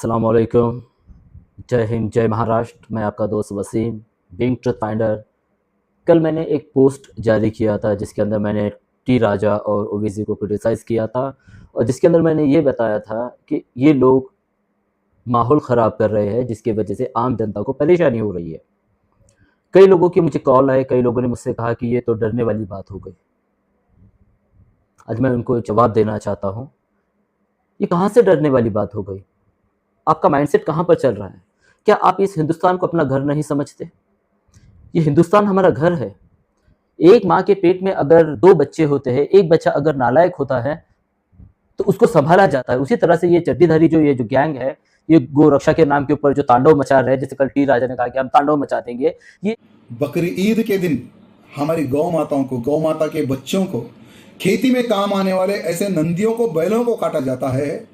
अस्सलाम वालेकुम। जय हिंद, जय महाराष्ट्र। मैं आपका दोस्त वसीम, बीइंग ट्रुथ फाइंडर। कल मैंने एक पोस्ट जारी किया था जिसके अंदर मैंने टी राजा और ओवैसी को क्रिटिसाइज़ किया था और जिसके अंदर मैंने ये बताया था कि ये लोग माहौल ख़राब कर रहे हैं जिसकी वजह से आम जनता को परेशानी हो रही है। कई लोगों की मुझे कॉल आए, कई लोगों ने मुझसे कहा कि ये तो डरने वाली बात हो गई। आज मैं उनको जवाब देना चाहता हूँ, ये कहाँ से डरने वाली बात हो गई? आपका माइंडसेट कहाँ पर चल रहा है? क्या आप इस हिंदुस्तान को अपना घर नहीं समझते? ये हिंदुस्तान हमारा घर है। एक माँ के पेट में अगर 2 बच्चे होते हैं, एक बच्चा अगर नालायक होता है, तो उसको सँभाला जाता है। उसी तरह से ये चड्डीधारी ये जो गैंग है, ये गोरक्षा के नाम के ऊपर जो तांडव मचा रहे हैं, जैसे कल टी राजा ने कहा कि हम तांडव मचा देंगे। ये बकरी ईद के दिन हमारी गौ माताओं को, गौ माता के बच्चों को, खेती में काम आने वाले ऐसे नंदियों को, बैलों को काटा जाता है,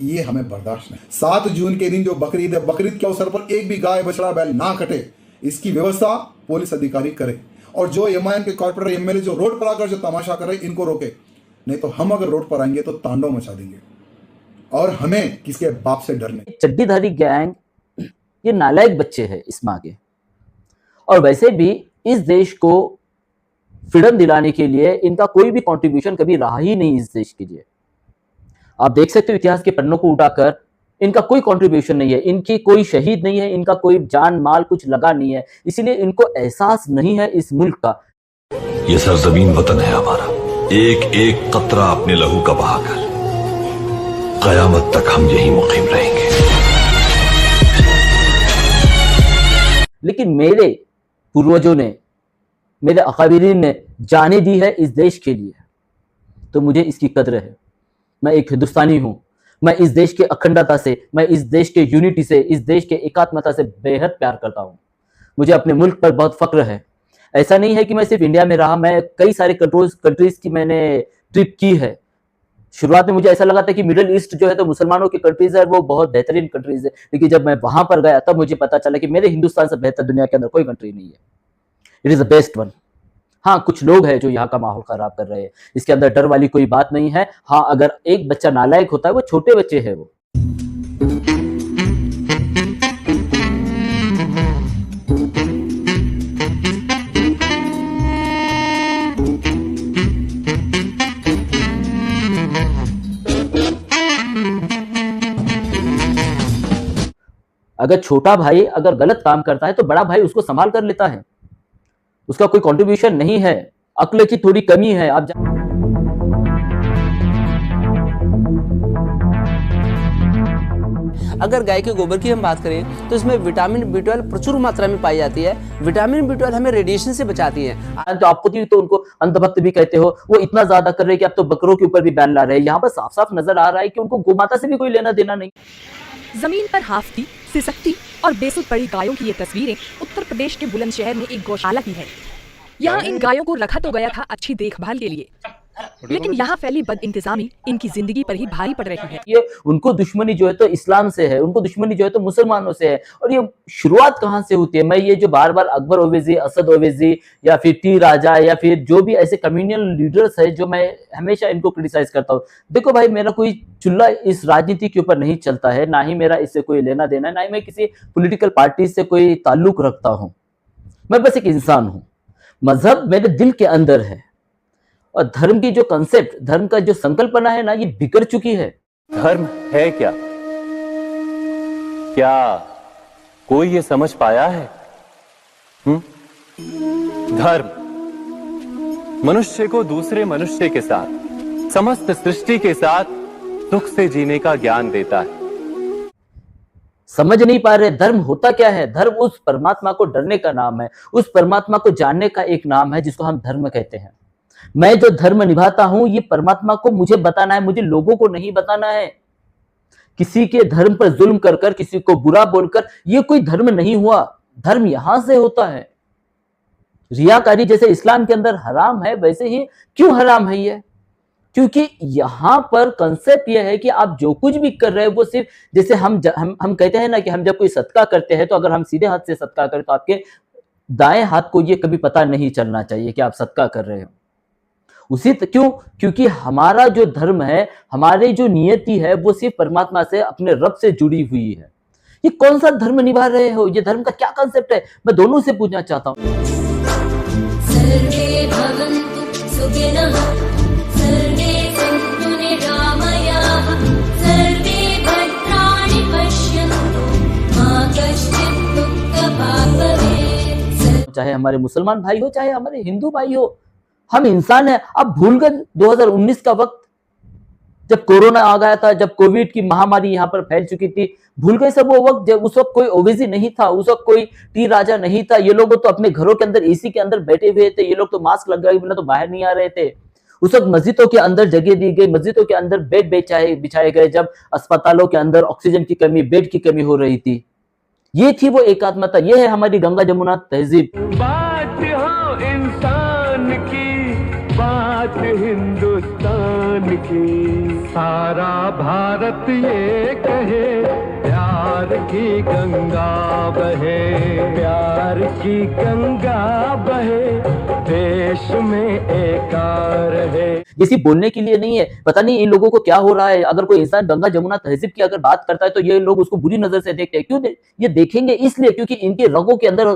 ये हमें बर्दाश्त नहीं। 7 जून के दिन जो बकरीद है, बकरीद के अवसर पर एक भी गाय बछड़ा बैल ना कटे, इसकी व्यवस्था पुलिस अधिकारी करे। और जो एमआईएम के कॉर्पोरेटर एमएलए जो रोड पर आकर जो तमाशा कर रहे हैं, इनको रोके। नहीं तो हम अगर रोड पर आएंगे तो तांडव मचा देंगे और हमें किसके बाप से डर नहीं। चड्डीधारी गैंग ये नालायक बच्चे हैं इस माँ के। और वैसे भी इस देश को फ्रीडम दिलाने के लिए इनका कोई भी कंट्रीब्यूशन कभी रहा ही नहीं इस देश के लिए। आप देख सकते हो इतिहास के पन्नों को उठाकर, इनका कोई कंट्रीब्यूशन नहीं है, इनकी कोई शहीद नहीं है, इनका कोई जान माल कुछ लगा नहीं है, इसीलिए इनको एहसास नहीं है इस मुल्क का। ये सरजमीन वतन है हमारा, एक एक कतरा अपने लहू का बहाकर कयामत तक हम यही मुकीम रहेंगे। लेकिन मेरे पूर्वजों ने, मेरे अकाबिरीन ने जाने दी है इस देश के लिए, तो मुझे इसकी कद्र है। मैं एक हिंदुस्तानी हूं। मैं इस देश के अखंडता से, मैं इस देश के यूनिटी से, इस देश के एकात्मता से बेहद प्यार करता हूं। मुझे अपने मुल्क पर बहुत फक्र है। ऐसा नहीं है कि मैं सिर्फ इंडिया में रहा, मैं कई सारे कंट्रीज की मैंने ट्रिप की है। शुरुआत में मुझे ऐसा लगा था कि मिडिल ईस्ट जो है तो मुसलमानों की कंट्रीज है, वो बहुत बेहतरीन कंट्रीज है, लेकिन जब मैं वहां पर गया तब मुझे पता चला कि मेरे हिंदुस्तान से बेहतर दुनिया के अंदर कोई कंट्री नहीं है। It is the best one. हाँ, कुछ लोग हैं जो यहाँ का माहौल खराब कर रहे हैं, इसके अंदर डर वाली कोई बात नहीं है। हाँ, अगर एक बच्चा नालायक होता है, वो छोटे बच्चे हैं वो। अगर छोटा भाई अगर गलत काम करता है तो बड़ा भाई उसको संभाल कर लेता है, उसका कोई कंट्रीब्यूशन नहीं है, अक्ल की थोड़ी कमी है। आप अगर गाय के गोबर की हम बात करें तो इसमें विटामिन B12 प्रचुर मात्रा में पाई जाती है। विटामिन B12 हमें रेडिएशन से बचाती है। तो आपको तो उनको अंधभक्त भी कहते हो, वो इतना ज्यादा कर रहे हैं कि अब तो बकरों के ऊपर भी बैन ला रहे हैं। यहाँ पर साफ साफ नजर आ रहा है कि उनको गोमाता से भी कोई लेना देना नहीं। जमीन पर हाफती, सिसकती और बेसुध पड़ी गायों की ये तस्वीरें उत्तर प्रदेश के बुलंदशहर में एक गौशाला की है। यहाँ इन गायों को रखा तो गया था अच्छी देखभाल के लिए, लेकिन यहाँ फैली बदइंतजामी इनकी जिंदगी पर ही भारी पड़ रही है। ये उनको दुश्मनी जो है तो इस्लाम से है, उनको दुश्मनी जो है तो मुसलमानों से है। और ये शुरुआत कहाँ से होती है? मैं ये जो बार बार अकबर ओवैसी, असद ओवैसी या फिर टी राजा या फिर जो भी ऐसे कम्युनल लीडर्स है जो मैं हमेशा इनको क्रिटिसाइज करता हूँ। देखो भाई, मेरा कोई चुल्ला इस राजनीति के ऊपर नहीं चलता है, ना ही मेरा इससे कोई लेना देना है, ना ही मैं किसी पोलिटिकल पार्टी से कोई ताल्लुक रखता हूँ। मैं बस एक इंसान हूँ। मजहब मेरे दिल के अंदर है और धर्म की जो कंसेप्ट, धर्म का जो संकल्पना है ना, ये बिगड़ चुकी है। धर्म है क्या? क्या कोई ये समझ पाया है? धर्म मनुष्य को दूसरे मनुष्य के साथ, समस्त सृष्टि के साथ सुख से जीने का ज्ञान देता है। समझ नहीं पा रहे धर्म होता क्या है। धर्म उस परमात्मा को डरने का नाम है, उस परमात्मा को जानने का एक नाम है जिसको हम धर्म कहते हैं। मैं जो धर्म निभाता हूं, ये परमात्मा को मुझे बताना है, मुझे लोगों को नहीं बताना है। किसी के धर्म पर जुल्म कर कर, किसी को बुरा बोलकर, ये कोई धर्म नहीं हुआ। धर्म यहां से होता है। रियाकारी जैसे इस्लाम के अंदर हराम है, वैसे ही क्यों हराम है ये? क्योंकि यहां पर कंसेप्ट यह है कि आप जो कुछ भी कर रहे हो वो सिर्फ, जैसे हम कहते हैं ना कि हम जब कोई सदका करते हैं तो अगर हम सीधे हाथ से सदका करें तो आपके दाएं हाथ को ये कभी पता नहीं चलना चाहिए कि आप सदका कर रहे हो। क्यों? क्योंकि हमारा जो धर्म है, हमारी जो नियति है, वो सिर्फ परमात्मा से, अपने रब से जुड़ी हुई है। ये कौन सा धर्म निभा रहे हो? ये धर्म का क्या कंसेप्ट है? मैं दोनों से पूछना चाहता हूँ। सर्वे भवन्तु सुखिनः, सर्वे सन्तु निरामयाः, सर्वे भद्राणि पश्यन्तु, मा कश्चित् दुःखभाग् भवेत्। चाहे हमारे मुसलमान भाई हो, चाहे हमारे हिंदू भाई हो, हम इंसान हैं। अब भूल गए 2019 का वक्त, जब कोरोना आ गया था, जब कोविड की महामारी यहाँ पर फैल चुकी थी, भूल गए सब वो वक्त जब उस वक्त कोई ओवैसी नहीं था, उस वक्त कोई टी राजा नहीं था। ये लोग तो अपने घरों के अंदर एसी के अंदर बैठे हुए थे, ये लोग तो मास्क लगाए बिना तो बाहर नहीं आ रहे थे। उस वक्त मस्जिदों के अंदर जगह दी गई, मस्जिदों के अंदर बेड बिछाए गए, जब अस्पतालों के अंदर ऑक्सीजन की कमी, बेड की कमी हो रही थी। ये थी वो एकात्मता, ये है हमारी गंगा जमुना तहजीब। बात हो इंसान की, बात हिंदुस्तान की, सारा भारत ये कहे प्यार की गंगा बहे, प्यार की गंगा बहे, देश में एकार है। ये सिर्फ बोलने के लिए नहीं है, पता नहीं इन लोगों को क्या हो रहा है। अगर कोई इंसान गंगा जमुना तहजीब की अगर बात करता है तो ये लोग उसको बुरी नजर से देखते हैं। क्यों ये देखेंगे? इसलिए क्योंकि इनके रगों के अंदर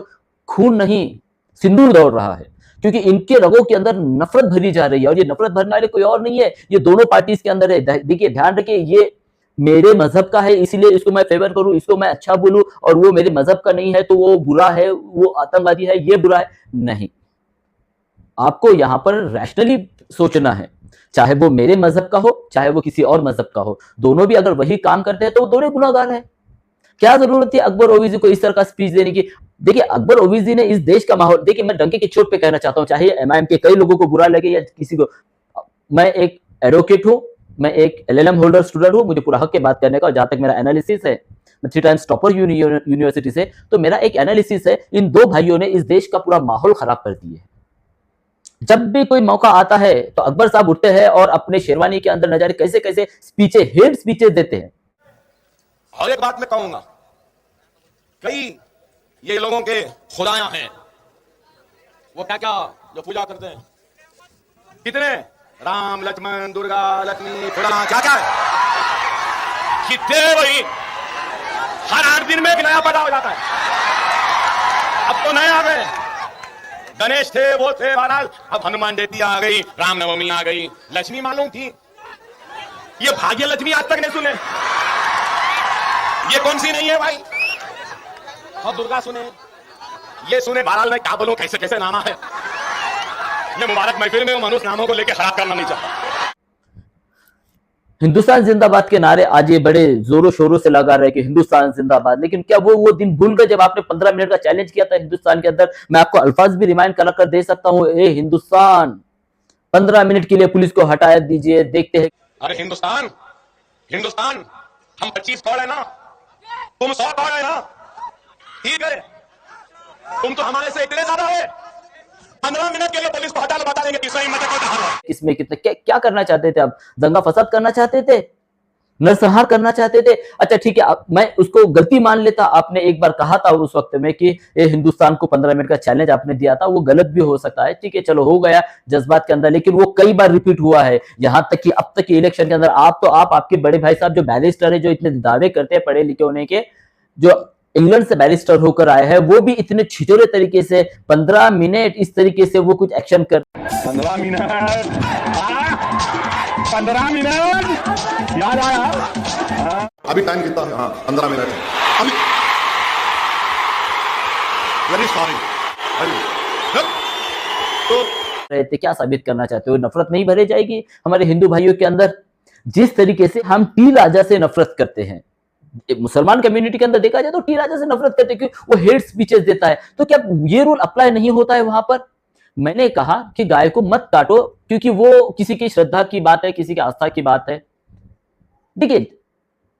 खून नहीं, सिंदूर दौड़ रहा है, क्योंकि इनके रगों के अंदर नफरत भरी जा रही है। और ये नफरत भरने वाले कोई और नहीं है, ये दोनों पार्टीज के अंदर है। देखिए, ध्यान रखिए, ये मेरे मजहब का है इसलिए इसको मैं फेवर करूं, इसको मैं अच्छा बोलूं, और वो मेरे मजहब का नहीं है तो वो बुरा है, वो आतंकवादी है, ये बुरा है। नहीं, आपको यहां पर रैशनली सोचना है। चाहे वो मेरे मजहब का हो, चाहे वो किसी और मजहब का हो, दोनों भी अगर वही काम करते हैं तो वो दोनों गुनाहगार है। क्या जरूरत थी अकबर ओवैसी को इस तरह का स्पीच देने की? देखिए, अकबर ओवैसी ने इस देश का माहौल, देखिए मैं डंके की चोट पे कहना चाहता हूं, चाहे एमआईएम के कई लोगों को बुरा लगे या किसी को, मैं एक एडवोकेट हूं, मैं एक एलएलएम होल्डर स्टूडेंट हूं, मुझे पूरा हक है बात करने का। जहां तक मेरा एनालिसिस है, मैं 3 टाइम्स टॉपर यूनिवर्सिटी से, तो मेरा एक एनालिसिस है, इन दो भाइयों ने इस देश का पूरा माहौल खराब कर दिया है। जब भी कोई मौका आता है तो अकबर साहब उठते हैं और अपने शेरवानी के अंदर न जाने कैसे कैसे स्पीचेस, हेड स्पीचेस देते हैं। और एक बात मैं कहूंगा, कई ये लोगों के खुदायां हैं, वो क्या क्या जो पूजा करते हैं, कितने राम लक्ष्मण दुर्गा लक्ष्मी खुदा क्या क्या है, कितने वही हर 8 दिन में एक नया पैदा हो जाता है। अब तो नए आ गए, गणेश थे, वो थे, महाराज, अब हनुमान जयंती आ गई, रामनवमी आ गई, लक्ष्मी मालूम थी, ये भाग्य लक्ष्मी आज तक नहीं सुने, ये कौन सी नहीं है भाई? और दुर्गा सुने, ये सुने, बहरहाल मैं क्या बोलूं, कैसे कैसे नामा है। ये मुबारक महफिल में मनुष्य नामों को लेकर खराब करना नहीं चाहता। हिंदुस्तान जिंदाबाद के नारे आज ये बड़े जोरों शोरों से लगा रहे कि हिंदुस्तान जिंदाबाद, लेकिन क्या वो दिन भूल गए जब आपने 15 मिनट का चैलेंज किया था हिंदुस्तान के अंदर? मैं आपको अल्फाज भी रिमाइंड कर दे सकता हूं, ए हिंदुस्तान, 15 मिनट के लिए पुलिस को हटाया दीजिए, देखते हैं। अरे हिंदुस्तान, हिंदुस्तान, हम 25 कौड़ है ना, तुम 100 कौड़ है ना, ठीक है, तुम तो हमारे से इतने ज्यादा है। 15 मिनट के लिए पुलिस को हटा बता देंगे तीसरा हिम्मत है। इसमें कितने क्या करना चाहते थे आप? दंगा फसाद करना चाहते थे, नरसंहार करना चाहते थे? अच्छा ठीक है, मैं उसको गलती मान लेता, आपने एक बार कहा था उस वक्त में कि ये हिंदुस्तान को 15 मिनट का चैलेंज आपने दिया था, वो गलत भी हो सकता है, ठीक है, चलो हो गया जज्बात के अंदर, लेकिन वो कई बार रिपीट हुआ है। यहां तक कि अब तक के इलेक्शन के अंदर आपके बड़े भाई साहब जो बैरिस्टर है, जो इतने दावे करते हैं पढ़े लिखे होने के, जो इंग्लैंड से बैरिस्टर होकर आए हैं, वो भी इतने छिछोरे तरीके से 15 मिनट इस तरीके से वो कुछ एक्शन कर 15 मिनट याद आया। अभी टाइम कितना है? हाँ 15 मिनट है अभी। Very sorry. तो क्या साबित करना चाहते हो? नफरत नहीं भरी जाएगी हमारे हिंदू भाइयों के अंदर? जिस तरीके से हम टी राजा से नफरत करते हैं, मुसलमान कम्युनिटी के अंदर देखा जाए तो टी राजा से नफरत करते हैं क्योंकि वो हेट स्पीचेस देता है, तो क्या ये रूल अप्लाई नहीं होता है वहां पर? मैंने कहा कि गाय को मत काटो क्योंकि वो किसी की श्रद्धा की बात है, किसी की आस्था की बात है। देखिए,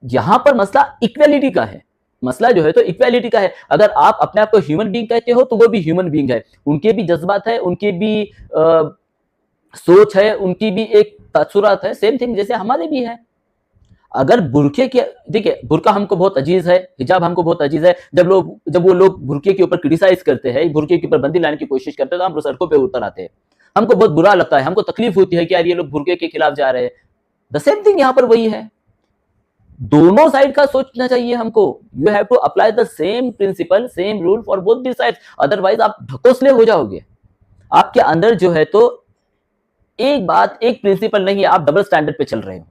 यहां पर मसला इक्वालिटी का है, मसला जो है तो इक्वालिटी का है। अगर आप अपने आप को ह्यूमन बीइंग कहते हो तो वो भी ह्यूमन बीइंग है, उनके भी जज्बात है, उनके भी सोच है, उनकी भी एक तासुरात है, सेम थिंग जैसे हमारे भी है। अगर बुरखे के, देखिए बुरका हमको बहुत अजीज है, हिजाब हमको बहुत अजीज है, जब वो लोग बुरके के ऊपर क्रिटिसाइज करते हैं, बुरके के ऊपर बंदी लाने की कोशिश करते हैं तो हम सड़कों पे उतर आते हैं। हमको बहुत बुरा लगता है, हमको तकलीफ होती है कि यार ये लोग बुर्के के खिलाफ जा रहे हैं। द सेम थिंग यहाँ पर वही है, दोनों साइड का सोचना चाहिए हमको। You have to apply the same principle, same rule for both the side, otherwise आप ढकोसले हो जाओगे। आपके अंदर जो है तो एक बात, एक प्रिंसिपल नहीं है, आप डबल स्टैंडर्ड पे चल रहे हो।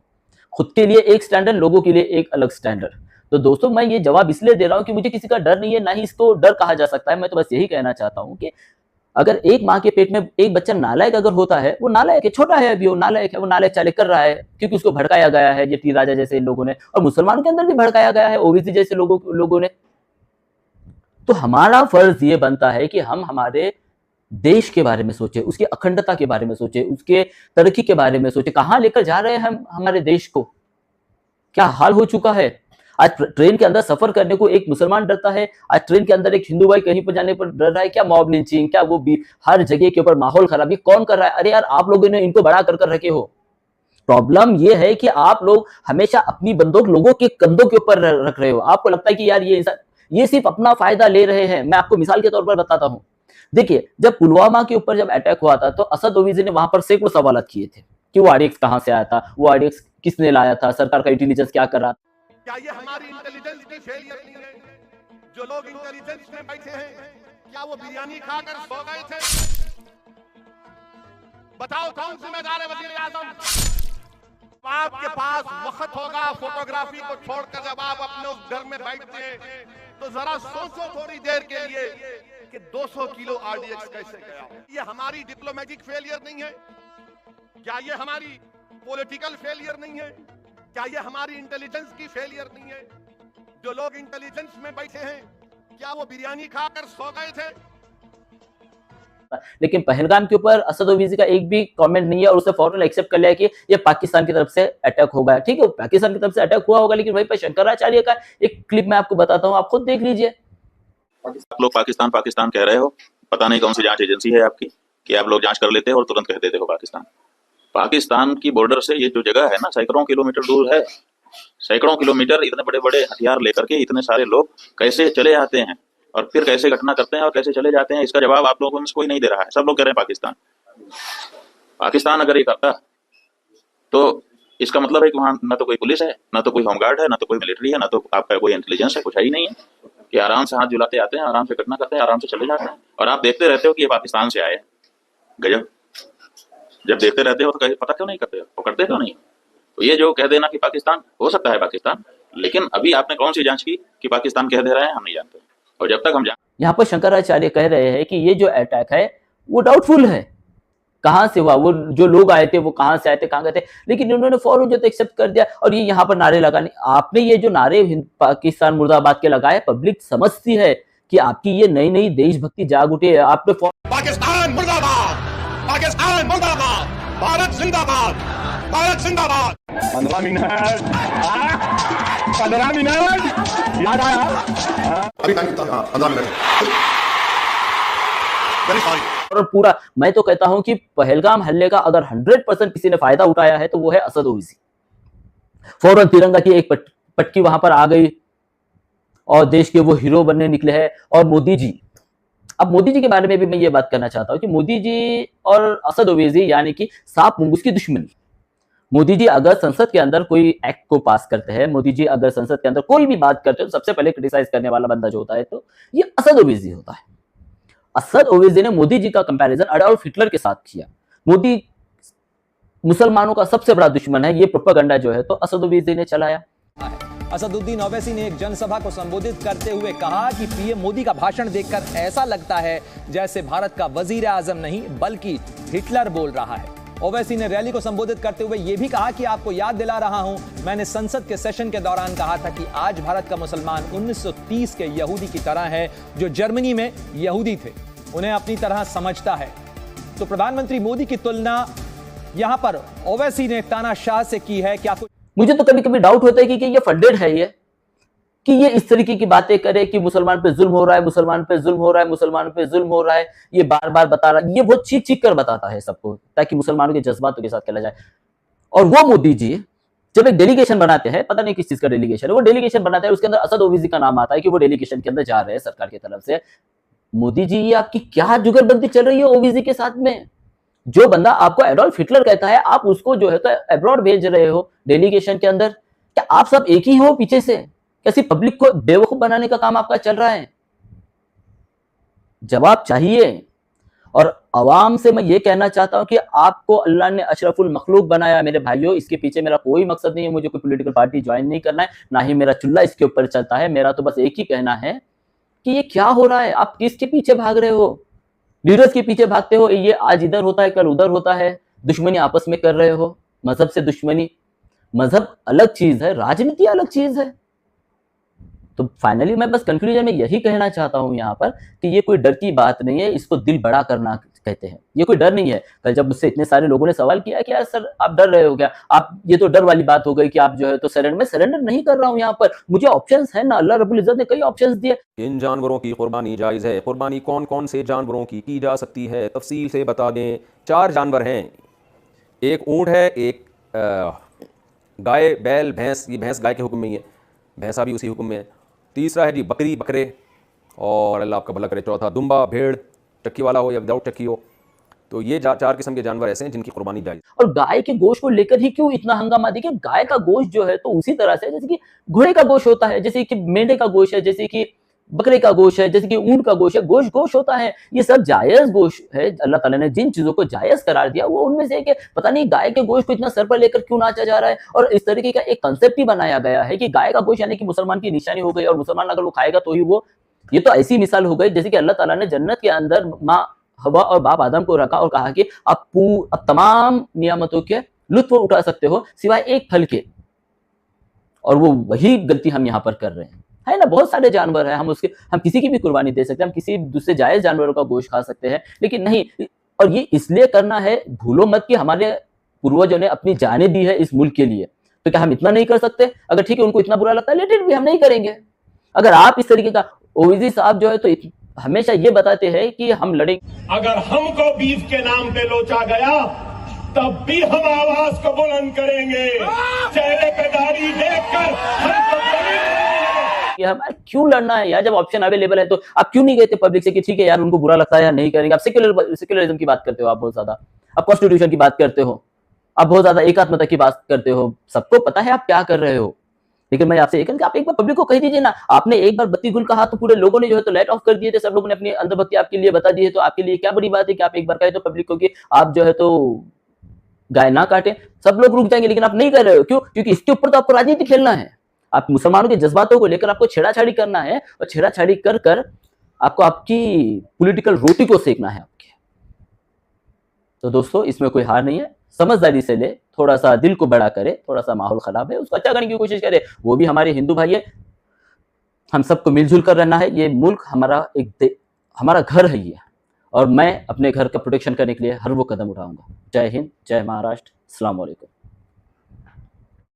खुद के लिए एक स्टैंडर्ड, लोगों के लिए एक अलग स्टैंडर्ड। तो दोस्तों मैं ये जवाब इसलिए दे रहा हूं कि मुझे किसी का डर नहीं है, ना ही इसको डर कहा जा सकता है। मैं तो बस यही कहना चाहता हूं कि अगर एक माँ के पेट में एक बच्चा नालायक अगर होता है, वो नालायक है, छोटा है अभी, वो नालायक है, वो नालायक चाले कर रहा है क्योंकि उसको भड़काया गया है ये टी राजा जैसे लोगों ने, और मुसलमानों के अंदर भी भड़काया गया है ओबीसी जैसे लोगों ने। तो हमारा फर्ज ये बनता है कि हम हमारे देश के बारे में सोचे, उसकी अखंडता के बारे में सोचे, उसके तरक्की के बारे में सोचे, कहाँ लेकर जा रहे हैं हम हमारे देश को, क्या हाल हो चुका है। आज ट्रेन के अंदर सफर करने को एक मुसलमान डरता है, आज ट्रेन के अंदर एक हिंदू भाई कहीं पर जाने पर डर रहा है। क्या मॉब लिंचिंग, क्या वो भी हर जगह के ऊपर माहौल खराब, ये कौन कर रहा है? अरे यार आप लोगों ने इनको बड़ा कर रखे हो। प्रॉब्लम ये है कि आप लोग हमेशा अपनी बंदूक लोगों के कंधों के ऊपर रख रहे हो। आपको लगता है कि यार ये इंसान, ये सिर्फ अपना फायदा ले रहे हैं। मैं आपको मिसाल के तौर पर बताता हूँ, देखिए जब पुलवामा के ऊपर जब अटैक हुआ था तो असद ओवैसी ने वहां पर सैकड़ों सवाल किए थे कि वो आरडीएक्स कहां से आया था, वो आरडीएक्स किसने लाया था, सरकार का इंटेलिजेंस क्या कर रहा था। क्या ये हमारी इंटेलिजेंस की फेलियर नहीं है? जो लोग इंटेलिजेंस में बैठे हैं, क्या वो बिरयानी खाकर सो गए थे? बताओ कौन जिम्मेदार है वजीर आजम? आपके पास वक्त होगा फोटोग्राफी को छोड़कर जब आप अपने उस घर में बैठते हैं तो जरा सोचो थोड़ी देर के लिए कि 200 किलो आरडीएक्स कैसे गया। ये हमारी डिप्लोमेटिक फेलियर नहीं है? क्या ये हमारी पॉलिटिकल फेलियर नहीं है? क्या ये हमारी इंटेलिजेंस की फेलियर नहीं है? जो लोग इंटेलिजेंस में बैठे हैं, क्या वो बिरयानी खाकर सो गए थे? लेकिन पहलगाम के ऊपर असद ओवैसी का एक भी कमेंट नहीं है और उसे फौरन एक्सेप्ट कर लिया कि ये पाकिस्तान की तरफ से अटैक होगा। ठीक है, पाकिस्तान की तरफ से अटैक हुआ होगा, लेकिन वहीं पर शंकराचार्य का एक क्लिप मैं आपको बताता हूँ, आप खुद देख लीजिए। आप लोग पाकिस्तान पाकिस्तान कह रहे हो, पता नहीं कौन सी जांच एजेंसी है आपकी कि आप लोग जांच कर लेते हो और तुरंत कह देते हो पाकिस्तान। पाकिस्तान की बॉर्डर से ये जो जगह है ना, सैकड़ों किलोमीटर दूर है। सैकड़ों किलोमीटर इतने बड़े बड़े हथियार लेकर के इतने सारे लोग कैसे चले आते हैं और फिर कैसे घटना करते हैं और कैसे चले जाते हैं, इसका जवाब आप लोगों में से कोई नहीं दे रहा है। सब लोग कह रहे हैं पाकिस्तान। पाकिस्तान अगर ये करता तो इसका मतलब है कि वहाँ ना तो कोई पुलिस है, ना तो कोई होमगार्ड है, ना तो कोई मिलिट्री है, ना तो आपका कोई इंटेलिजेंस है, कुछ है ही नहीं है कि आराम से हाथ झुलाते आते हैं, आराम से घटना करते हैं, आराम से चले जाते हैं और आप देखते रहते हो कि ये पाकिस्तान से आए। गजब, जब देखते रहते हो तो पता क्यों नहीं करते हो, वो करते क्यों नहीं? तो ये जो कह देना कि पाकिस्तान, हो सकता है पाकिस्तान, लेकिन अभी आपने कौन सी जांच की कि पाकिस्तान कह दे रहे हैं? हम नहीं जानते। और जब तक हम यहाँ पर शंकराचार्य कह रहे हैं कि ये जो अटैक है वो डाउटफुल है, कहां से हुआ, वो जो लोग आए थे वो कहां से आए थे, कहां गए थे, लेकिन उन्होंने फौरन जो एक्सेप्ट कर दिया। और ये यहाँ पर नारे लगाने, आपने ये जो नारे पाकिस्तान मुर्दाबाद के लगाए, पब्लिक समझती है कि आपकी ये नई नई देशभक्ति जाग उठी है। आपने पाकिस्तान मुर्दाबाद, पाकिस्तान मुर्दाबाद, भारत जिंदाबाद, भारत जिंदाबाद। 15 मिनट याद आया? अभी टाइम कितना? हाँ, 15 मिनट। Very sorry. और पूरा मैं तो कहता हूं कि पहलगाम हमले का अगर 100% किसी ने फायदा उठाया है तो वो है असद ओवैसी। फौरन तिरंगा की एक पटकी वहां पर आ गई और देश के वो हीरो बनने निकले हैं। और मोदी जी, अब मोदी जी के बारे में भी मैं ये बात करना चाहता हूं कि मोदी जी और असद ओवैसी यानी कि सांप मुंगूस की दुश्मनी। मोदी जी अगर संसद के अंदर कोई एक्ट को पास करते हैं, मोदी जी अगर संसद के अंदर कोई भी बात करते हैं तो सबसे पहले क्रिटिसाइज करने वाला बंदा जो होता है तो ये असद ओवैसी होता है। असद ओवैसी ने मोदी जी का कंपैरिजन अडोल्फ हिटलर के साथ किया। मोदी मुसलमानों का सबसे बड़ा दुश्मन है, ये प्रोपेगेंडा जो है तो असद ओवैसी ने चलाया। असदुद्दीन ओवैसी ने एक जनसभा को संबोधित करते हुए कहा कि पीएम मोदी का भाषण देखकर ऐसा लगता है जैसे भारत का वजीर आजम नहीं बल्कि हिटलर बोल रहा है। ओवैसी ने रैली को संबोधित करते हुए यह भी कहा कि आपको याद दिला रहा हूं, मैंने संसद के सेशन के दौरान कहा था कि आज भारत का मुसलमान 1930 के यहूदी की तरह है जो जर्मनी में यहूदी थे, उन्हें अपनी तरह समझता है। तो प्रधानमंत्री मोदी की तुलना यहां पर ओवैसी ने तानाशाह से की है। क्या मुझे तो कभी कभी डाउट होता है कि ये फंडेड है, ये कि ये इस तरीके की बातें करे कि मुसलमान पे जुल्म हो रहा है, मुसलमान पे जुल्म हो रहा है, मुसलमान पे जुल्म हो रहा है, ये बार बार बता रहा है, ये बहुत चीख चीख कर बताता है सबको ताकि मुसलमानों के जज्बातों के साथ खेला जाए। और वो मोदी जी जब एक डेलीगेशन बनाते हैं, पता नहीं किस चीज का डेलीगेशन है, वो डेलीगेशन बनाते हैं, उसके अंदर असद ओवैसी का नाम आता है कि वो डेलीगेशन के अंदर जा रहे हैं सरकार की तरफ से। मोदी जी ये आपकी क्या जुगरबंदी चल रही है ओवैसी के साथ में? जो बंदा आपको एडोल्फ हिटलर कहता है, आप उसको जो है तो अब्रॉड भेज रहे हो डेलीगेशन के अंदर। क्या आप सब एक ही हो पीछे से? कैसी पब्लिक को बेवकूफ बनाने का काम आपका चल रहा है? जवाब चाहिए। और अवाम से मैं ये कहना चाहता हूं कि आपको अल्लाह ने अशरफुल मखलूक बनाया मेरे भाइयों, इसके पीछे मेरा कोई मकसद नहीं है, मुझे कोई पॉलिटिकल पार्टी ज्वाइन नहीं करना है, ना ही मेरा चुल्ला इसके ऊपर चलता है। मेरा तो बस एक ही कहना है कि ये क्या हो रहा है, आप किसके पीछे भाग रहे हो? लीडर्स के पीछे भागते हो, ये आज इधर होता है कल उधर होता है, दुश्मनी आपस में कर रहे हो, मजहब से दुश्मनी। मजहब अलग चीज है, राजनीति अलग चीज है। तो फाइनली मैं बस कंक्लूजन में यही कहना चाहता हूं यहाँ पर कि ये कोई डर की बात नहीं है, इसको दिल बड़ा करना कहते हैं। ये कोई डर नहीं है। कल जब मुझसे इतने सारे लोगों ने सवाल किया कि यार सर आप डर रहे हो क्या, आप ये तो डर वाली बात हो गई कि आप जो है तो सरेंडर, मैं सरेंडर नहीं कर रहा हूँ। यहाँ पर मुझे ऑप्शंस है ना, अल्लाह रब्बुल इज्जत ने कई ऑप्शंस दिए। इन जानवरों की कुर्बानी जायज़ है। कुर्बानी कौन कौन से जानवरों की जा सकती है, तफसील से बता दें। 4 जानवर हैं, एक ऊँट है, एक गाय, बैल, भैंस। ये भैंस गाय के हुक्म में ही है, भैंसा भी उसी हुक्म में है। तीसरा है जी बकरी, बकरे, और अल्लाह आपका भला करे चौथा दुम्बा, भेड़, टक्की वाला हो या विदाउट टक्की हो। तो ये 4 किस्म के जानवर ऐसे हैं जिनकी कुर्बानी जायज़। और गाय के गोश्त को लेकर ही क्यों इतना हंगामा? देखिए गाय का गोश्त जो है तो उसी तरह से जैसे कि घोड़े का गोश्त होता है, जैसे कि मेंढे का गोश्त है, जैसे कि बकरे का गोश्त है, जैसे कि ऊंट का गोश्त है। गोश्त गोश्त होता है, ये सब जायज गोश्त है। अल्लाह ताला ने जिन चीजों को जायज करार दिया वो उनमें से एक है। पता नहीं गाय के गोश्त को इतना सर पर लेकर क्यों नाचा जा रहा है। और इस तरीके का एक कंसेप्ट ही बनाया गया है कि गाय का गोश्त यानी कि मुसलमान की निशानी हो गई, और मुसलमान अगर वो खाएगा तो ही वो, ये तो ऐसी मिसाल हो गई जैसे कि अल्लाह ताला ने जन्नत के अंदर माँ हवा और बाप आदम को रखा और कहा कि आप तमाम नियामतों के लुत्फ उठा सकते हो सिवाय एक फल के। और वो वही गलती हम यहाँ पर कर रहे हैं, है ना। बहुत सारे जानवर हैं, हम किसी की भी कुर्बानी दे सकते हैं, हम किसी दूसरे जायज जानवरों का गोश्त खा सकते हैं, लेकिन नहीं। और ये इसलिए करना है, भूलो मत कि हमारे पूर्वजों ने अपनी जानें दी है इस मुल्क के लिए, तो क्या हम इतना नहीं कर सकते? अगर ठीक है उनको इतना बुरा लगता है, लेट इट भी, हम नहीं करेंगे। अगर आप इस तरीके का, ओवैसी साहब जो है तो हमेशा ये बताते हैं कि हम लड़ेंगे। अगर हमको बीफ के नाम पे लोचा गया तब भी हम आवाज को बुलंद करेंगे, चेहरे पे दाढ़ी देखकर कि हम क्यों लड़ना है यार, जब ऑप्शन अवेलेबल है तो आप क्यों नहीं कहते पब्लिक से कि ठीक है यार उनको बुरा लगता है या नहीं करेंगे। आप सेक्युलरिज्म की बात करते हो, आप बहुत ज्यादा, आप कॉन्स्टिट्यूशन की बात करते हो, आप बहुत ज्यादा एकात्मता की बात करते हो, सबको पता है आप क्या कर रहे हो। लेकिन मैं आपसे एक, आप एक बार पब्लिक को कह दीजिए ना, आपने एक बार बत्ती गुल कहा तो पूरे लोगों ने जो है तो लाइट ऑफ कर दिए थे, सब लोगों ने अपनी अंधभक्ति आपके लिए बता दी है। तो आपके लिए क्या बड़ी बात है कि आप एक बार कहे तो पब्लिक को कि आप जो है तो गाय ना काटे, सब लोग रुक जाएंगे। लेकिन आप नहीं कर रहे हो, क्यों? क्योंकि इसके ऊपर तो आपको राजनीति खेलना है, आप मुसलमानों के जज्बातों को लेकर आपको छेड़ाछाड़ी करना है, और छेड़ाछाड़ी कर कर आपको आपकी पॉलिटिकल रोटी को सेकना है आपके। तो दोस्तों इसमें कोई हार नहीं है, समझदारी से ले, थोड़ा सा दिल को बड़ा करे, थोड़ा सा माहौल खराब है उसको अच्छा करने की कोशिश करे, वो भी हमारे हिंदू भाई है, हम सबको मिलजुल कर रहना है। ये मुल्क हमारा हमारा घर है ये, और मैं अपने घर का प्रोटेक्शन करने के लिए हर वो कदम उठाऊंगा। जय हिंद, जय महाराष्ट्र, अस्सलाम वालेकुम।